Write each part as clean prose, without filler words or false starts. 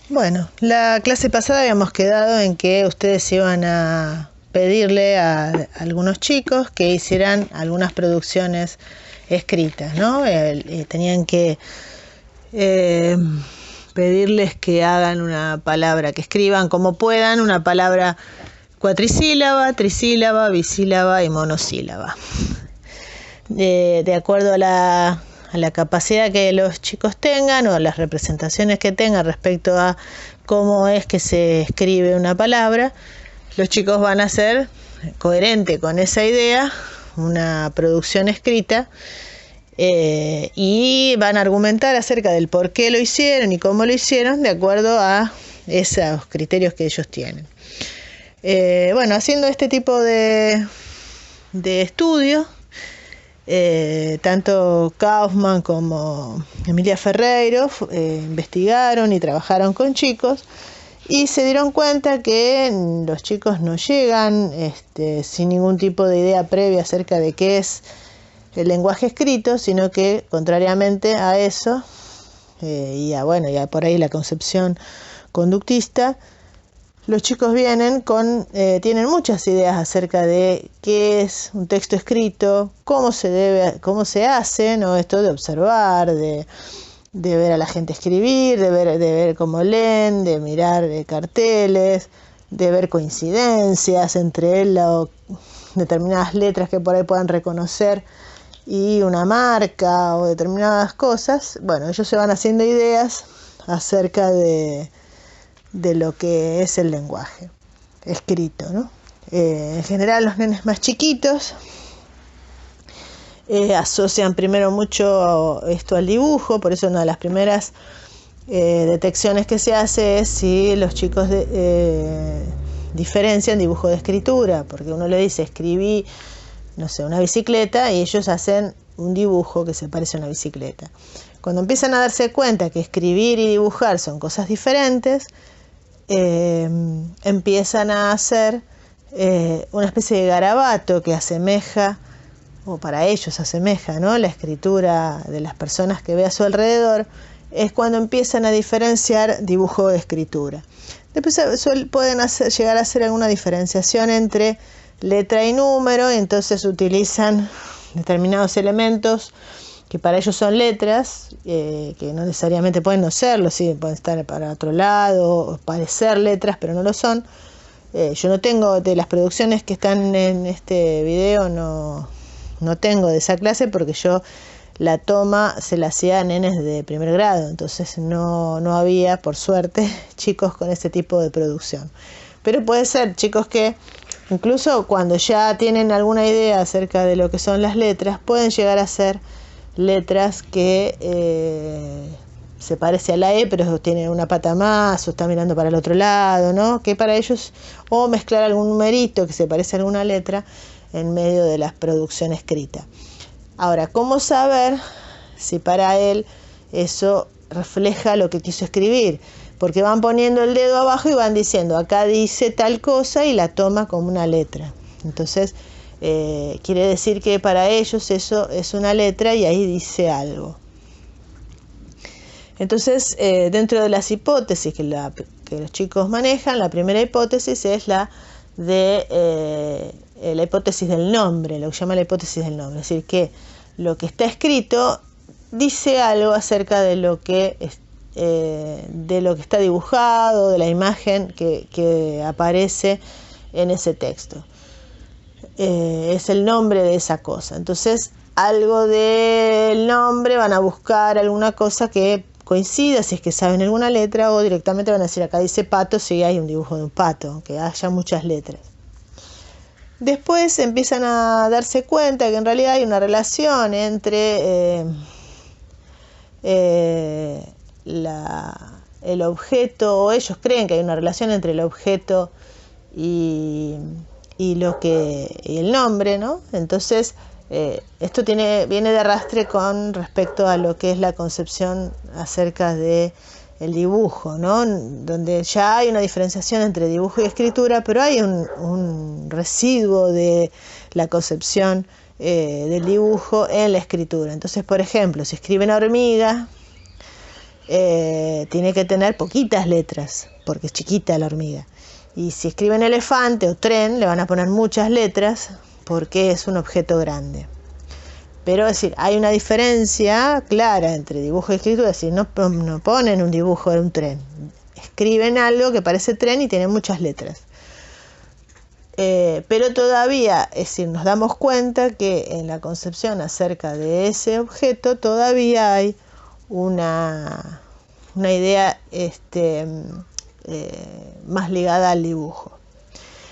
Bueno, la clase pasada habíamos quedado en que ustedes iban a pedirle a algunos chicos que hicieran algunas producciones escritas, ¿no? Tenían que pedirles que hagan una palabra, que escriban como puedan una palabra cuatrisílaba, trisílaba, bisílaba y monosílaba. De acuerdo a la capacidad que los chicos tengan o las representaciones que tengan respecto a cómo es que se escribe una palabra, los chicos van a hacer, coherente con esa idea, una producción escrita y van a argumentar acerca del por qué lo hicieron y cómo lo hicieron de acuerdo a esos criterios que ellos tienen. Bueno, haciendo este tipo de estudios, tanto Kaufman como Emilia Ferreiro investigaron y trabajaron con chicos y se dieron cuenta que los chicos no llegan sin ningún tipo de idea previa acerca de qué es el lenguaje escrito, sino que contrariamente a eso y a por ahí la concepción conductista, los chicos vienen tienen muchas ideas acerca de qué es un texto escrito, cómo se hace, ¿no? Esto de observar, de ver a la gente escribir, de ver cómo leen, de mirar carteles, de ver coincidencias entre determinadas letras que por ahí puedan reconocer y una marca o determinadas cosas. Bueno, ellos se van haciendo ideas acerca de lo que es el lenguaje escrito, ¿no? En general los nenes más chiquitos asocian primero mucho esto al dibujo, por eso una de las primeras detecciones que se hace es si los chicos diferencian dibujo de escritura, porque uno le dice escribí, no sé, una bicicleta y ellos hacen un dibujo que se parece a una bicicleta. Cuando empiezan a darse cuenta que escribir y dibujar son cosas diferentes, empiezan a hacer una especie de garabato que asemeja, o para ellos asemeja, ¿no?, la escritura de las personas que ve a su alrededor. Es cuando empiezan a diferenciar dibujo de escritura. Después pueden llegar a hacer alguna diferenciación entre letra y número, y entonces utilizan determinados elementos que para ellos son letras, que no necesariamente pueden no serlo, sí, pueden estar para otro lado, o parecer letras, pero no lo son. Yo no tengo, de las producciones que están en este video, no tengo de esa clase, porque yo la toma se la hacía a nenes de primer grado, entonces no había, por suerte, chicos con ese tipo de producción. Pero puede ser chicos que, incluso cuando ya tienen alguna idea acerca de lo que son las letras, pueden llegar a ser letras que se parece a la E, pero tiene una pata más, o está mirando para el otro lado, ¿no? Que para ellos, o mezclar algún numerito que se parece a alguna letra en medio de la producción escrita. Ahora, ¿cómo saber si para él eso refleja lo que quiso escribir? Porque van poniendo el dedo abajo y van diciendo, acá dice tal cosa, y la toma como una letra. Entonces, quiere decir que para ellos eso es una letra y ahí dice algo. Entonces, dentro de las hipótesis que los chicos manejan, la primera hipótesis es la hipótesis del nombre, lo que se llama la hipótesis del nombre. Es decir, que lo que está escrito dice algo acerca de lo que está dibujado, de la imagen que aparece en ese texto. Es el nombre de esa cosa. Entonces, algo del nombre van a buscar alguna cosa que coincida, si es que saben alguna letra, o directamente van a decir, acá dice pato, si hay un dibujo de un pato, aunque haya muchas letras. Después empiezan a darse cuenta que en realidad hay una relación entre el objeto, o ellos creen que hay una relación entre el objeto y el nombre, ¿no? Entonces, esto viene de arrastre con respecto a lo que es la concepción acerca de el dibujo, ¿no? Donde ya hay una diferenciación entre dibujo y escritura, pero hay un residuo de la concepción del dibujo en la escritura. Entonces, por ejemplo, si escriben hormiga, tiene que tener poquitas letras, porque es chiquita la hormiga. Y si escriben elefante o tren, le van a poner muchas letras, porque es un objeto grande. Pero es decir, hay una diferencia clara entre dibujo y escritura. Es decir, no ponen un dibujo de un tren, escriben algo que parece tren y tiene muchas letras. Pero todavía, es decir, nos damos cuenta que en la concepción acerca de ese objeto todavía hay una idea más ligada al dibujo.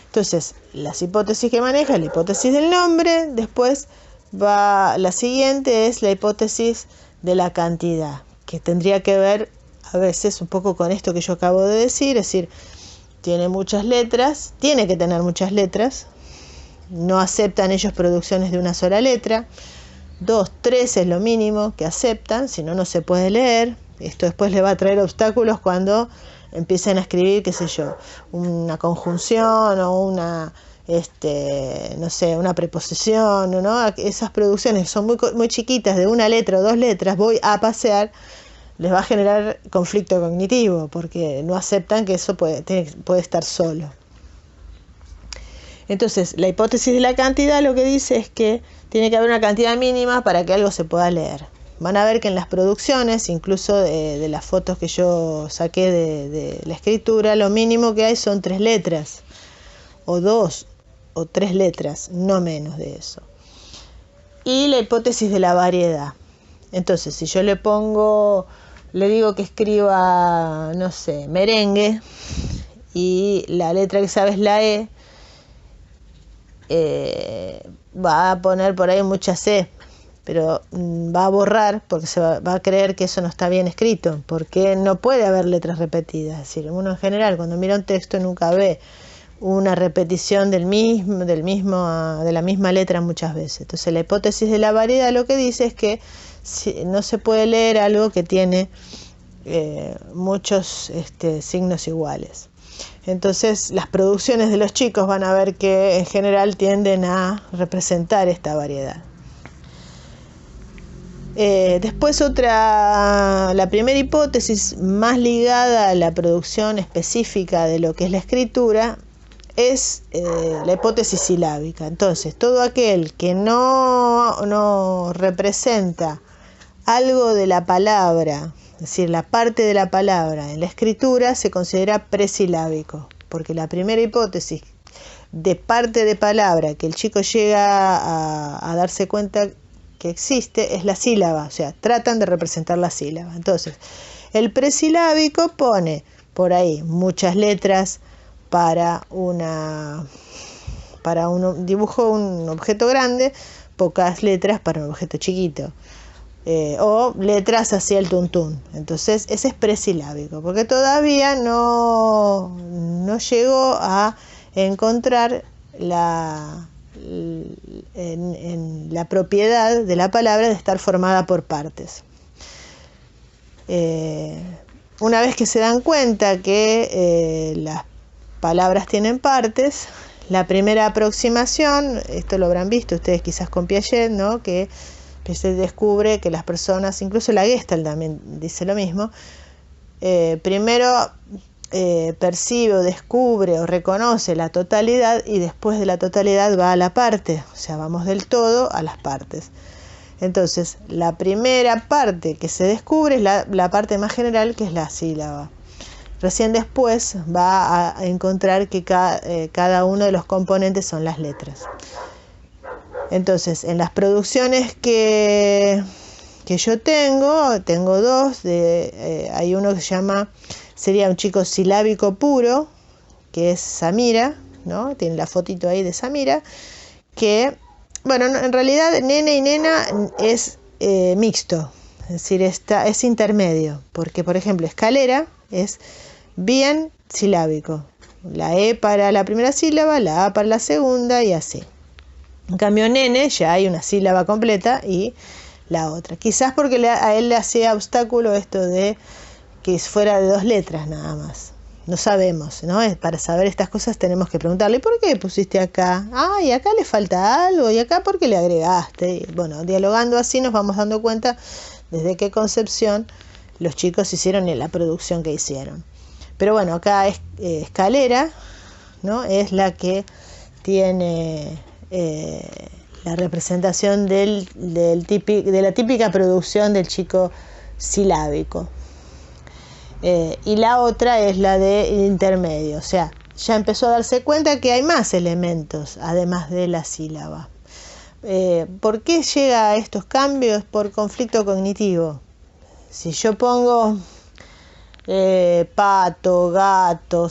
Entonces, las hipótesis que maneja, la hipótesis del nombre, después la siguiente es la hipótesis de la cantidad, que tendría que ver a veces un poco con esto que yo acabo de decir, es decir, tiene muchas letras, tiene que tener muchas letras, no aceptan ellos producciones de una sola letra, 2, 3 es lo mínimo que aceptan, si no, no se puede leer. Esto después le va a traer obstáculos cuando empiecen a escribir, qué sé yo, una conjunción o una, no sé, una preposición, ¿no? Esas producciones son muy chiquitas, de una letra o 2 letras, voy a pasear, les va a generar conflicto cognitivo, porque no aceptan que eso puede estar solo. Entonces, la hipótesis de la cantidad lo que dice es que tiene que haber una cantidad mínima para que algo se pueda leer. Van a ver que en las producciones, incluso de las fotos que yo saqué de la escritura, lo mínimo que hay son 3 letras, o 2 o 3 letras, no menos de eso. Y la hipótesis de la variedad. Entonces, si yo le digo que escriba, no sé, merengue, y la letra que sabe es la E, va a poner por ahí mucha C, pero va a borrar porque va a creer que eso no está bien escrito, porque no puede haber letras repetidas. Es decir, uno en general cuando mira un texto nunca ve una repetición de la misma letra muchas veces. Entonces la hipótesis de la variedad lo que dice es que no se puede leer algo que tiene muchos signos iguales. Entonces las producciones de los chicos van a ver que en general tienden a representar esta variedad. Después la primera hipótesis más ligada a la producción específica de lo que es la escritura es la hipótesis silábica. Entonces, todo aquel que no representa algo de la palabra, es decir, la parte de la palabra en la escritura, se considera presilábico, porque la primera hipótesis de parte de palabra que el chico llega a darse cuenta que existe es la sílaba, o sea, tratan de representar la sílaba. Entonces, el presilábico pone por ahí muchas letras para un dibujo, un objeto grande, pocas letras para un objeto chiquito, o letras hacia el tuntún. Entonces, ese es presilábico, porque todavía no llegó a encontrar en la propiedad de la palabra de estar formada por partes. Una vez que se dan cuenta que las palabras tienen partes, la primera aproximación, esto lo habrán visto ustedes quizás con Piaget, ¿no? Que se descubre que las personas, incluso la Gestalt también dice lo mismo, primero percibe o descubre o reconoce la totalidad y después de la totalidad va a la parte, o sea, vamos del todo a las partes. Entonces, la primera parte que se descubre es la parte más general, que es la sílaba. Recién después va a encontrar que cada uno de los componentes son las letras. Entonces, en las producciones que yo tengo 2, hay uno que se llama, sería un chico silábico puro, que es Samira, ¿no? Tiene la fotito ahí de Samira, que, bueno, en realidad nene y nena es mixto, es decir, es intermedio, porque, por ejemplo, escalera es bien silábico, la E para la primera sílaba, la A para la segunda y así. En cambio, nene ya hay una sílaba completa y la otra. Quizás porque a él le hacía obstáculo esto de que fuera de 2 letras nada más. No sabemos, ¿no? Para saber estas cosas tenemos que preguntarle, ¿por qué pusiste acá? Ah, y acá le falta algo, y acá ¿por qué le agregaste? Y bueno, dialogando así nos vamos dando cuenta desde qué concepción los chicos hicieron en la producción que hicieron. Pero bueno, acá es Escalera, ¿no? Es la que tiene la representación de la típica producción del chico silábico. Y la otra es la de intermedio, o sea, ya empezó a darse cuenta que hay más elementos además de la sílaba. ¿Por qué llega a estos cambios? Por conflicto cognitivo. Si yo pongo pato, gato,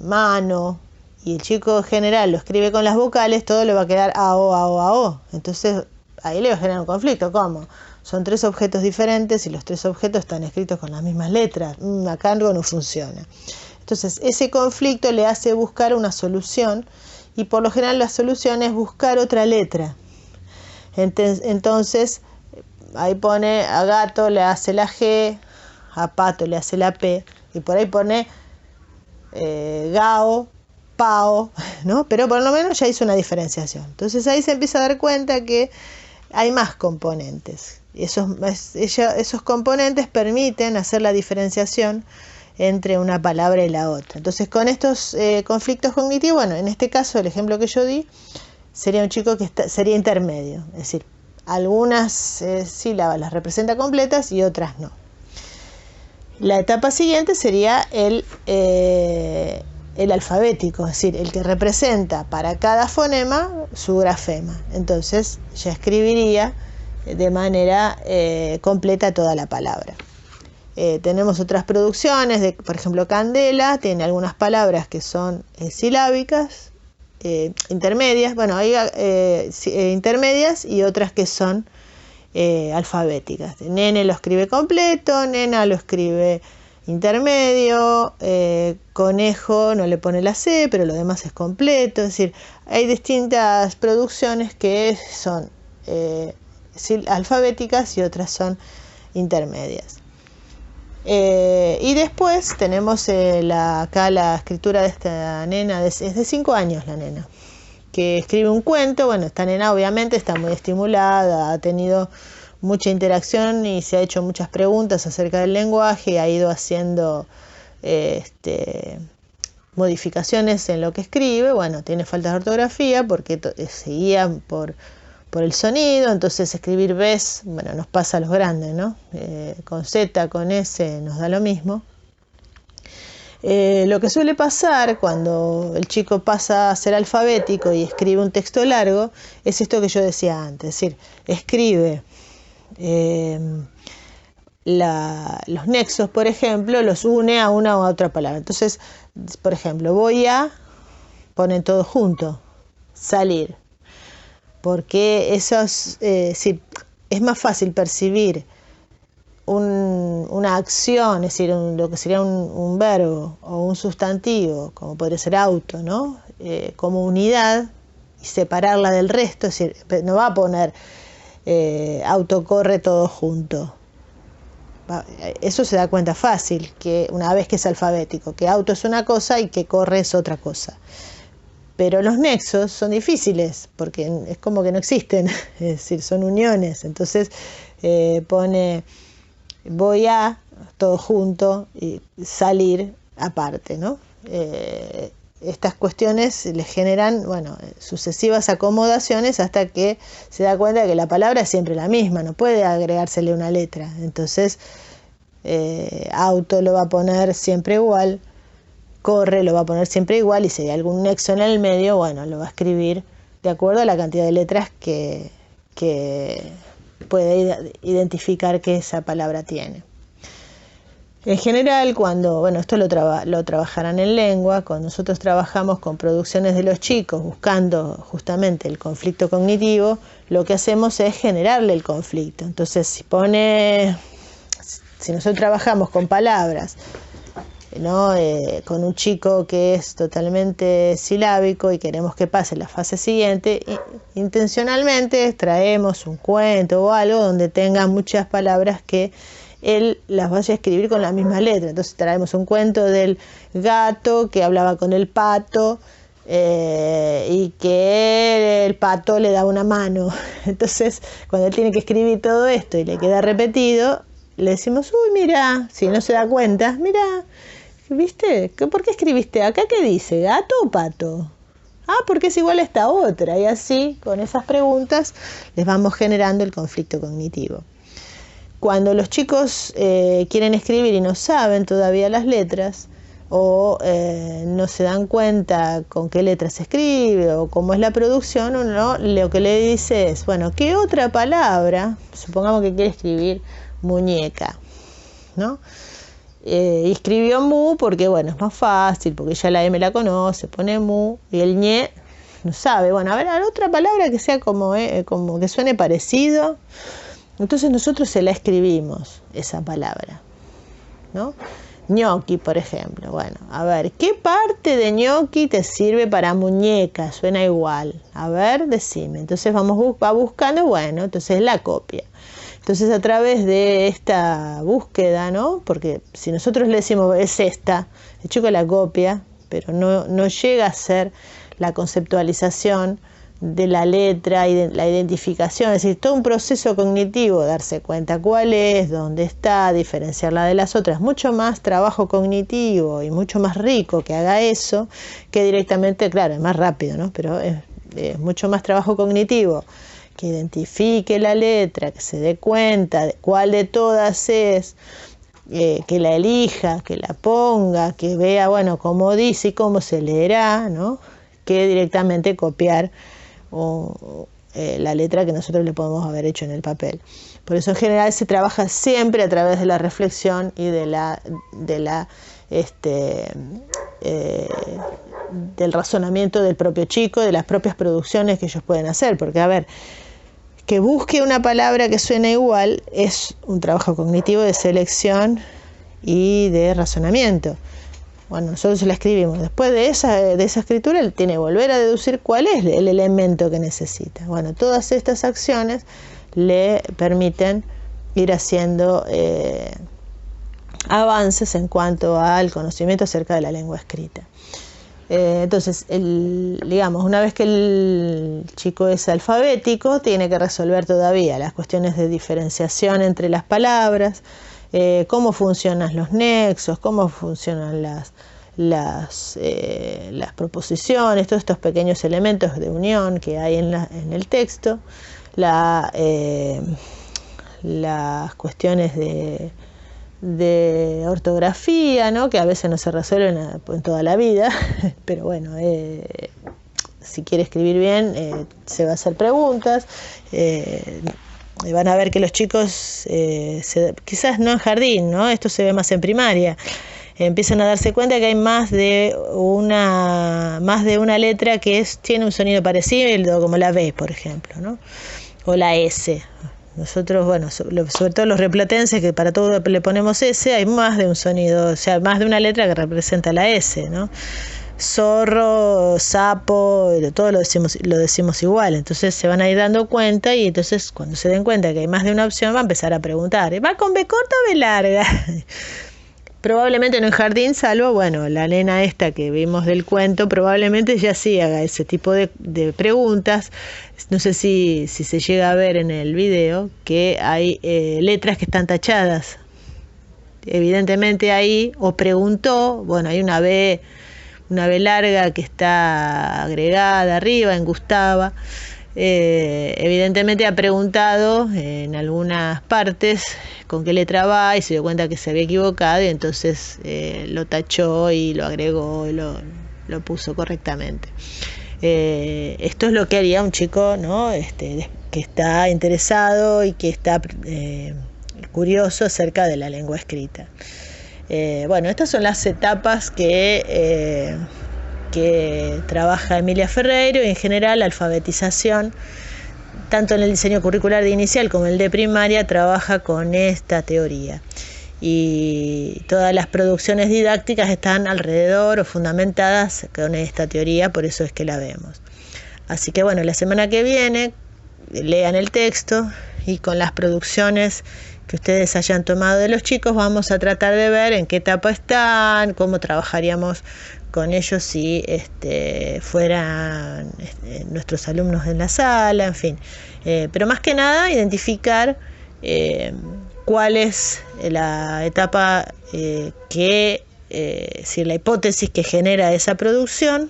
mano, y el chico en general lo escribe con las vocales, todo le va a quedar AO, AO, AO. Entonces ahí le va a generar un conflicto. ¿Cómo? Son 3 objetos diferentes y los 3 objetos están escritos con las mismas letras. Acá algo no funciona. Entonces ese conflicto le hace buscar una solución, y por lo general la solución es buscar otra letra. Entonces ahí pone a gato le hace la G, a pato le hace la P, y por ahí pone gao, pao, ¿no? Pero por lo menos ya hizo una diferenciación. Entonces ahí se empieza a dar cuenta que hay más componentes. Esos componentes permiten hacer la diferenciación entre una palabra y la otra. Entonces con estos conflictos cognitivos, bueno, en este caso el ejemplo que yo di sería un chico que sería intermedio, es decir, algunas sílabas las representa completas y otras no. La etapa siguiente sería el alfabético, es decir, el que representa para cada fonema su grafema. Entonces ya escribiría de manera completa toda la palabra. Tenemos otras producciones, por ejemplo, Candela tiene algunas palabras que son silábicas, intermedias, bueno, hay intermedias y otras que son alfabéticas. Nene lo escribe completo, nena lo escribe intermedio, conejo no le pone la C, pero lo demás es completo. Es decir, hay distintas producciones que son alfabéticas y otras son intermedias. Y después tenemos acá la escritura de esta nena, es de 5 años la nena, que escribe un cuento. Bueno, esta nena obviamente está muy estimulada, ha tenido mucha interacción y se ha hecho muchas preguntas acerca del lenguaje y ha ido haciendo modificaciones en lo que escribe. Bueno, tiene faltas de ortografía porque se guía por el sonido, entonces escribir ves, bueno, nos pasa a los grandes, ¿no? Con Z, con S, nos da lo mismo. Lo que suele pasar cuando el chico pasa a ser alfabético y escribe un texto largo es esto que yo decía antes, es decir, escribe los nexos, por ejemplo, los une a una u otra palabra. Entonces, por ejemplo, voy a, pone todo junto, salir, porque es más fácil percibir una acción, es decir, lo que sería un verbo o un sustantivo, como podría ser auto, ¿no? Como unidad y separarla del resto, es decir, no va a poner auto corre todo junto. Eso se da cuenta fácil, que una vez que es alfabético, que auto es una cosa y que corre es otra cosa. Pero los nexos son difíciles, porque es como que no existen, es decir, son uniones. Entonces pone voy a, todo junto, y salir aparte, ¿no? Estas cuestiones le generan, bueno, sucesivas acomodaciones hasta que se da cuenta que la palabra es siempre la misma, no puede agregársele una letra. Entonces, auto lo va a poner siempre igual, corre lo va a poner siempre igual, y si hay algún nexo en el medio, bueno, lo va a escribir de acuerdo a la cantidad de letras que puede identificar que esa palabra tiene. En general, cuando, bueno, esto lo trabajarán en lengua, cuando nosotros trabajamos con producciones de los chicos buscando justamente el conflicto cognitivo, lo que hacemos es generarle el conflicto. Entonces, si nosotros trabajamos con palabras, ¿no? Con un chico que es totalmente silábico y queremos que pase la fase siguiente, intencionalmente traemos un cuento o algo donde tenga muchas palabras que él las vaya a escribir con la misma letra. Entonces traemos un cuento del gato que hablaba con el pato y que el pato le da una mano. Entonces, cuando él tiene que escribir todo esto y le queda repetido, le decimos, uy, mira, si no se da cuenta, mira, ¿viste? ¿Por qué escribiste acá? ¿Qué dice? ¿Gato o pato? Ah, porque es igual a esta otra. Y así, con esas preguntas, les vamos generando el conflicto cognitivo. Cuando los chicos quieren escribir y no saben todavía las letras, o no se dan cuenta con qué letra se escribe o cómo es la producción, uno lo que le dice es, bueno, ¿qué otra palabra? Supongamos que quiere escribir muñeca, ¿no? Y escribió mu porque, bueno, es más fácil, porque ya la M la conoce, pone mu, y el ñe no sabe. Bueno, a ver, otra palabra que sea como que suene parecido. Entonces nosotros se la escribimos, esa palabra, ¿no? Ñoqui, por ejemplo. Bueno, a ver, ¿qué parte de ñoqui te sirve para muñeca? Suena igual. A ver, decime. Entonces va buscando, bueno, entonces la copia. Entonces a través de esta búsqueda, ¿no? Porque si nosotros le decimos es esta, el chico la copia, pero no llega a ser la conceptualización de la letra y de la identificación, es decir, todo un proceso cognitivo, darse cuenta cuál es, dónde está, diferenciarla de las otras, mucho más trabajo cognitivo y mucho más rico que haga eso, que directamente, claro, es más rápido, ¿no? Pero es mucho más trabajo cognitivo, que identifique la letra, que se dé cuenta de cuál de todas es, que la elija, que la ponga, que vea, bueno, cómo dice y cómo se leerá, ¿no? Que directamente copiar la letra que nosotros le podemos haber hecho en el papel. Por eso en general se trabaja siempre a través de la reflexión y del razonamiento del propio chico, de las propias producciones que ellos pueden hacer, porque a ver, que busque una palabra que suene igual es un trabajo cognitivo de selección y de razonamiento. Bueno, nosotros se la escribimos. Después de esa escritura, él tiene que volver a deducir cuál es el elemento que necesita. Bueno, todas estas acciones le permiten ir haciendo avances en cuanto al conocimiento acerca de la lengua escrita. Entonces, digamos, una vez que el chico es alfabético, tiene que resolver todavía las cuestiones de diferenciación entre las palabras, cómo funcionan los nexos, cómo funcionan las proposiciones, todos estos pequeños elementos de unión que hay en el texto, las cuestiones de ortografía, ¿no? Que a veces no se resuelven en toda la vida, pero bueno, si quiere escribir bien, se va a hacer preguntas. Van a ver que los chicos, quizás no en jardín, ¿no? Esto se ve más en primaria, empiezan a darse cuenta que hay más de una letra que tiene un sonido parecido, como la B, por ejemplo, ¿no? O la S. Nosotros, bueno, sobre todo los replatenses, que para todo le ponemos S, hay más de un sonido, o sea, más de una letra que representa la S, ¿no? Zorro, sapo, todo lo decimos igual. Entonces se van a ir dando cuenta, y entonces cuando se den cuenta que hay más de una opción, va a empezar a preguntar, ¿va con B corta o B larga? Probablemente no en jardín, salvo, bueno, la nena esta que vimos del cuento, probablemente ya sí haga ese tipo de preguntas. No sé si se llega a ver en el video que hay letras que están tachadas. Evidentemente ahí, o preguntó, bueno, hay una B larga que está agregada arriba, en Gustava. Evidentemente ha preguntado en algunas partes con qué letra va y se dio cuenta que se había equivocado, y entonces lo tachó y lo agregó y lo puso correctamente. Esto es lo que haría un chico, ¿no? Que está interesado y que está curioso acerca de la lengua escrita. Bueno, estas son las etapas que trabaja Emilia Ferreiro, y en general la alfabetización, tanto en el diseño curricular de inicial como el de primaria, trabaja con esta teoría. Y todas las producciones didácticas están alrededor o fundamentadas con esta teoría, por eso es que la vemos. Así que bueno, la semana que viene lean el texto, y con las producciones que ustedes hayan tomado de los chicos vamos a tratar de ver en qué etapa están, cómo trabajaríamos con ellos si fueran nuestros alumnos en la sala, en fin. Pero más que nada identificar cuál es la etapa si la hipótesis que genera esa producción,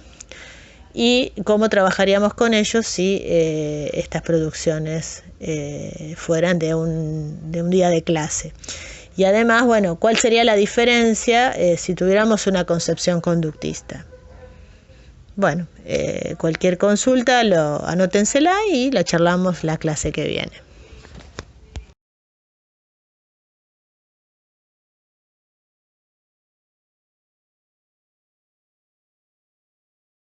y cómo trabajaríamos con ellos si estas producciones fueran de un día de clase. Y además, bueno, ¿cuál sería la diferencia si tuviéramos una concepción conductista? Bueno, cualquier consulta, anótensela y la charlamos la clase que viene.